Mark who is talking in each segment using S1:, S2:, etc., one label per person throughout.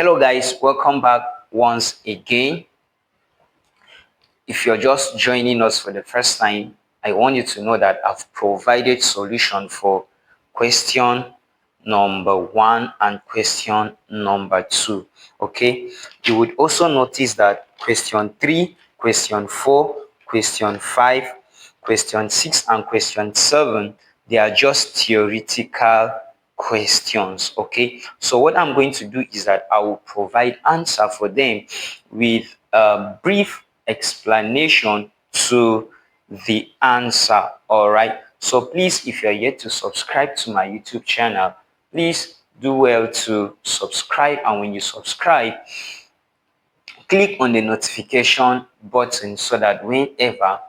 S1: Hello guys, welcome back once again. If you're just joining us for the first time, I want you to know that I've provided solution for question number 1 and question number 2. Okay, you would also notice that question 3, question 4, question 5, question 6 and question 7, they are just theoretical questions. Okay, so what I'm going to do is that I will provide answer for them with a brief explanation to the answer. All right, so please, if you're yet to subscribe to my YouTube channel, please do well to subscribe, and when you subscribe, click on the notification button so that whenever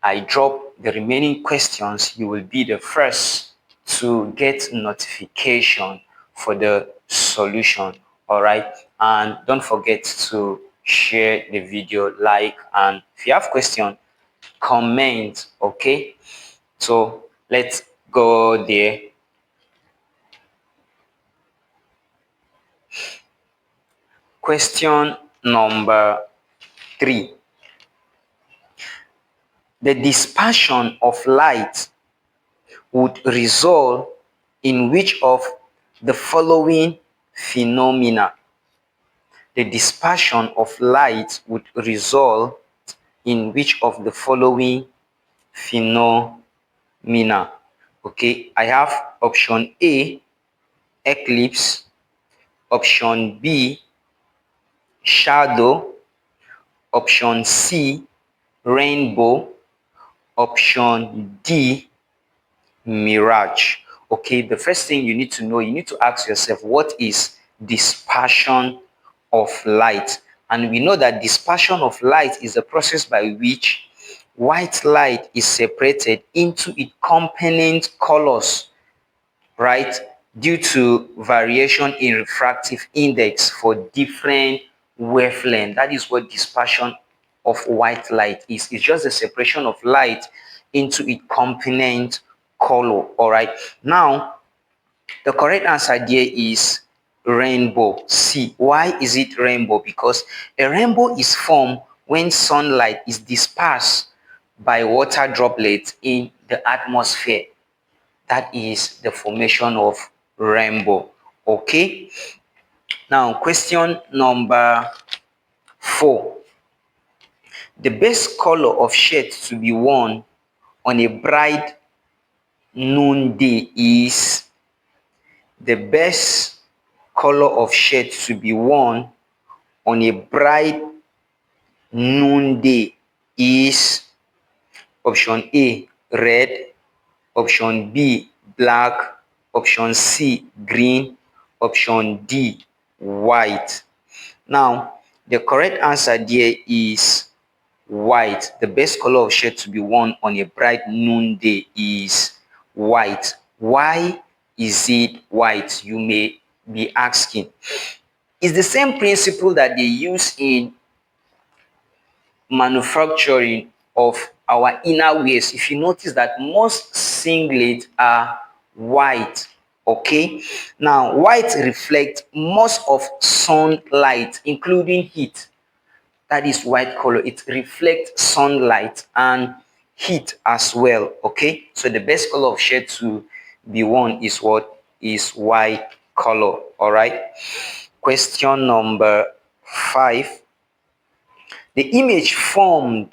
S1: I drop the remaining questions, you will be the first to get notification for the solution. All right, and don't forget to share the video, like, and if you have question, comment. Okay, so let's go there. Question number 3. The dispersion of light would result in which of the following phenomena? The dispersion of light would result in which of the following phenomena? Okay, I have option A, eclipse, option B, shadow, option C, rainbow, option D, mirage. Okay, the first thing you need to know, you need to ask yourself, what is dispersion of light? And we know that dispersion of light is the process by which white light is separated into its component colors, right, due to variation in refractive index for different wavelength. That is what dispersion of white light is. It's just the separation of light into its component color. All right, now the correct answer there is rainbow. C. Why is it rainbow? Because a rainbow is formed when sunlight is dispersed by water droplets in the atmosphere. That is the formation of rainbow. Okay, now question number 4. The best color of shirt to be worn on a bright noonday is. The best color of shirt to be worn on a bright noonday is option A, red, option B, black, option C, green, option D, white. Now, the correct answer there is white. The best color of shirt to be worn on a bright noonday is white. Why is it white, you may be asking? It's the same principle that they use in manufacturing of our inner wears. If you notice that most singlets are white. Okay, now white reflects most of sunlight, including heat. That is white color. It reflects sunlight and heat as well. Okay, so the best color of shirt to be worn is what? Is white color. All right, question number 5. The image formed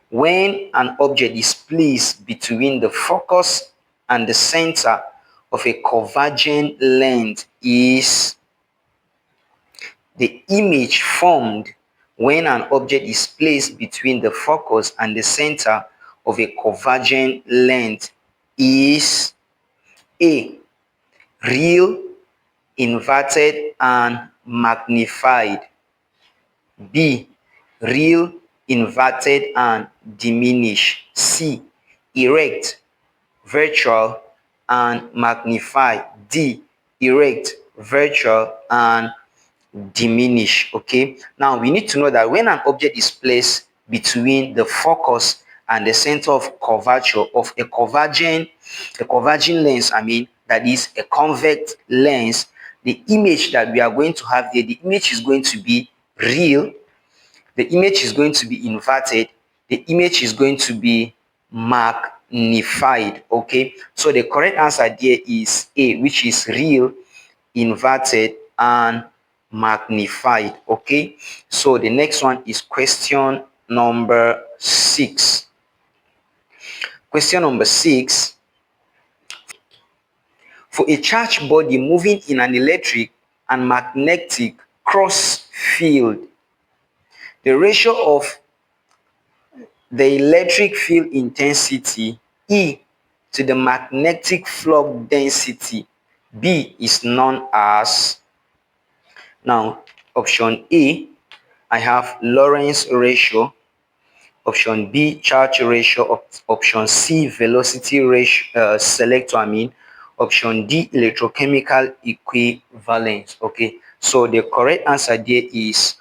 S1: when an object is placed between the focus and the center of a convergent lens is. The image formed when an object is placed between the focus and the center of a convergent lens is A, real, inverted, and magnified. B, real, inverted, and diminished. C, erect, virtual, and magnified. D, erect, virtual, and diminish. Okay, now we need to know that when an object is placed between the focus and the center of curvature of a converging lens, that is a convex lens, the image that we are going to have there, the image is going to be real, the image is going to be inverted, the image is going to be magnified. Okay, so the correct answer there is A, which is real, inverted, and magnified. Okay, so the next one is question number 6. Question number 6: for a charged body moving in an electric and magnetic cross field, the ratio of the electric field intensity E to the magnetic flux density B is known as. Now, option A, I have Lorentz ratio. Option B, charge ratio. Option C, velocity ratio, selector, option D, electrochemical equivalence. Okay, so the correct answer there is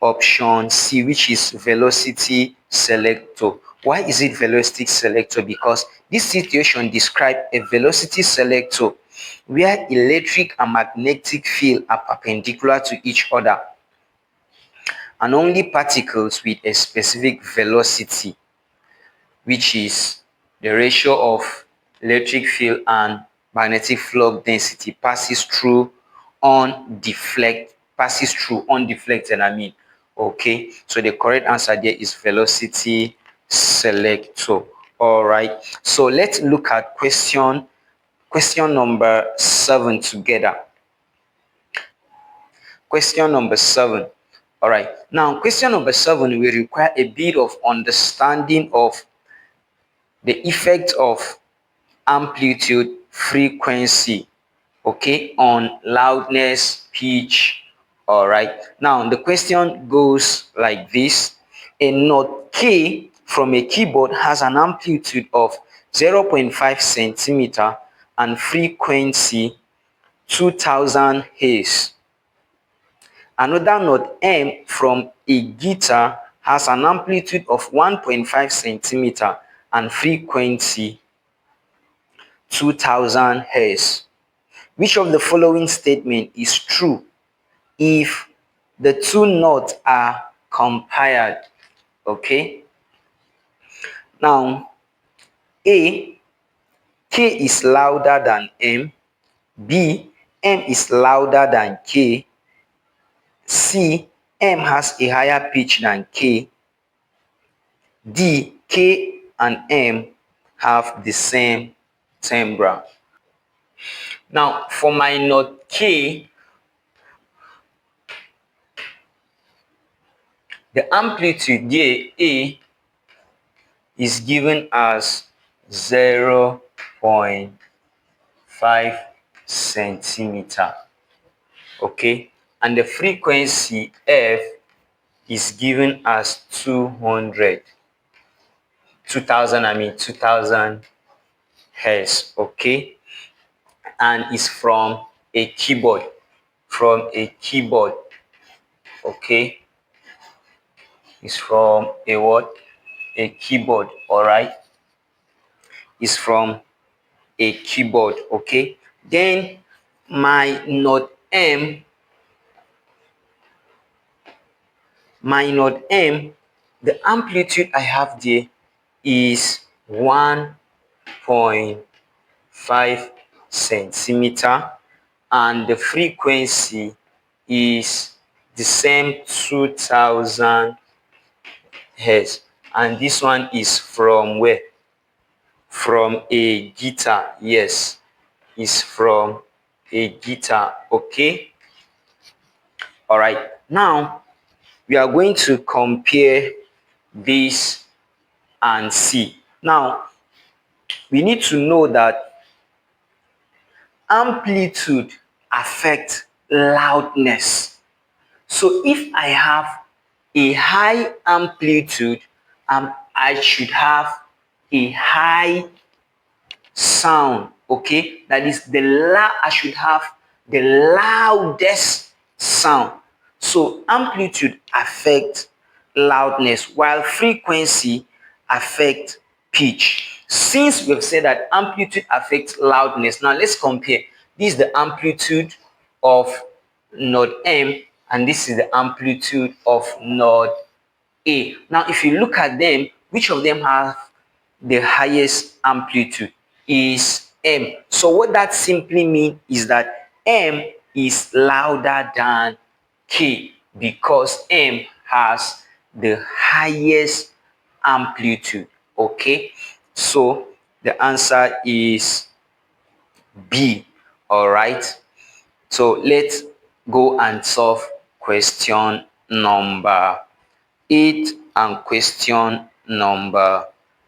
S1: option C, which is velocity selector. Why is it velocity selector? Because this situation describes a velocity selector where electric and magnetic field are perpendicular to each other, and only particles with a specific velocity, which is the ratio of electric field and magnetic flux density, passes through undeflected. Okay, so the correct answer there is velocity selector. All right, so let's look at question number 7 together. Question number 7. All right, now question number 7 will require a bit of understanding of the effect of amplitude, frequency, okay, on loudness, pitch. All right, now the question goes like this: a note K from a keyboard has an amplitude of 0.5 centimeter and frequency 2000 Hz. Another note M from a guitar has an amplitude of 1.5 centimeter and frequency 2000 Hz. Which of the following statement is true if the two notes are compared? Okay, now A, K is louder than M. B, M is louder than K. C, M has a higher pitch than K. D, K and M have the same timbre. Now for my note K, the amplitude there, A, is given as 0.5 centimeter. Okay, and the frequency F is given as 2000 Hz. Okay, and is from a keyboard. Okay, is from a what? A keyboard. All right, is from a keyboard. Okay, then my note M, the amplitude I have there is 1.5 centimeter, and the frequency is the same 2000 Hz, and this one is from where? From a guitar. Yes, is from a guitar. Okay, all right, now we are going to compare this and see. Now we need to know that amplitude affects loudness. So if I have a high amplitude, I should have a high sound. Okay, that is I should have the loudest sound. So amplitude affects loudness while frequency affects pitch. Since we've said that amplitude affects loudness, now let's compare. This is the amplitude of node M, and this is the amplitude of node A. Now, if you look at them, which of them have the highest amplitude? Is M. So what that simply means is that M is louder than K because M has the highest amplitude. Okay, so the answer is B. All right, so let's go and solve question number 8 and question number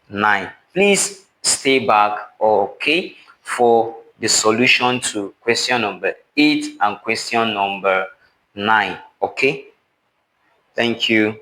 S1: 9. Please stay back, okay, for the solution to question number 8 and question number 9. Okay, thank you.